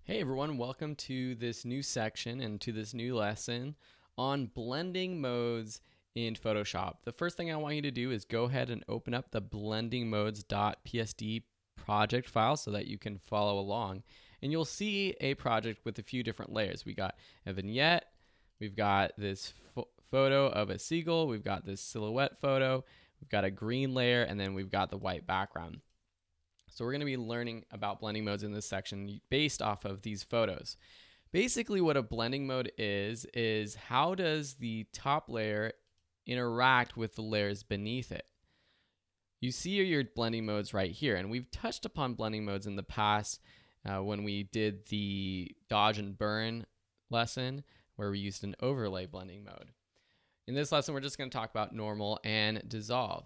Hey everyone, welcome to this new section and to this new lesson on blending modes in Photoshop. The first thing I want you to do is go ahead and open up the blendingmodes.psd project file so that you can follow along. And you'll see a project with a few different layers. We got a vignette, we've got this photo of a seagull, we've got this silhouette photo, we've got a green layer, and then we've got the white background. So we're going to be learning about blending modes in this section based off of these photos. Basically what a blending mode is how does the top layer interact with the layers beneath it. You see your blending modes right here, and we've touched upon blending modes in the past when we did the dodge and burn lesson where we used an overlay blending mode. In this lesson we're just going to talk about normal and dissolve.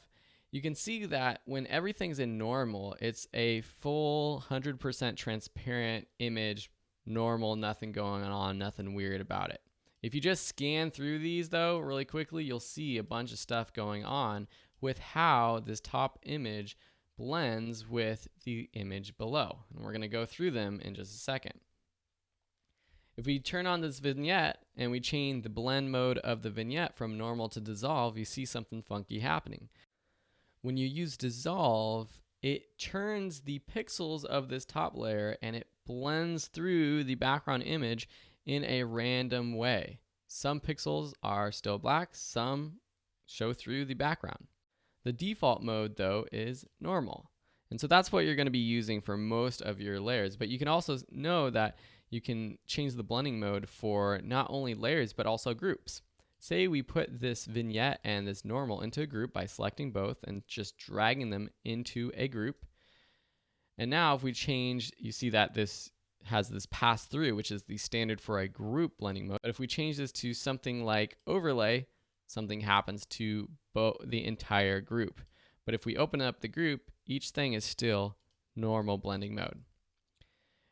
You can see that when everything's in normal, it's a full 100% transparent image, normal, nothing going on, nothing weird about it. If you just scan through these though really quickly, you'll see a bunch of stuff going on with how this top image blends with the image below. And we're going to go through them in just a second. If we turn on this vignette and we change the blend mode of the vignette from normal to dissolve, you see something funky happening. When you use dissolve, it turns the pixels of this top layer and it blends through the background image in a random way. Some pixels are still black, some show through the background. The default mode though is normal. And so that's what you're going to be using for most of your layers, but you can also know that you can change the blending mode for not only layers but also groups. Say we put this vignette and this normal into a group by selecting both and just dragging them into a group. And now if we change, you see that this has this pass through, which is the standard for a group blending mode. But if we change this to something like overlay, something happens to the entire group. But if we open up the group, each thing is still normal blending mode.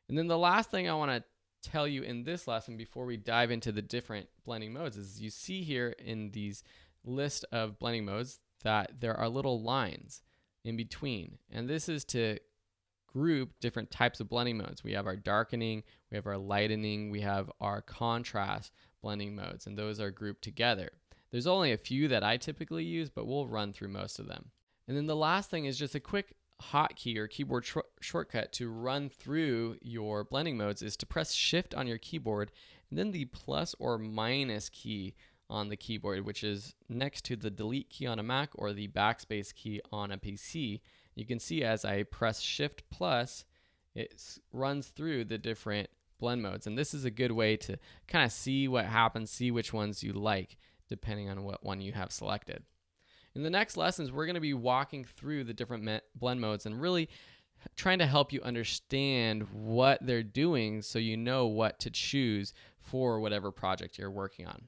And then the last thing I want to tell you in this lesson before we dive into the different blending modes is you see here in these list of blending modes that there are little lines in between, and this is to group different types of blending modes. We have our darkening, we have our lightening, we have our contrast blending modes, and those are grouped together. There's only a few that I typically use, but we'll run through most of them. And then the last thing is just a quick hotkey or keyboard shortcut to run through your blending modes is to press Shift on your keyboard and then the plus or minus key on the keyboard, which is next to the delete key on a Mac or the backspace key on a PC. You can see as I press Shift plus, it runs through the different blend modes, and this is a good way to kind of see what happens, see which ones you like depending on what one you have selected. In the next lessons, we're going to be walking through the different blend modes and really trying to help you understand what they're doing so you know what to choose for whatever project you're working on.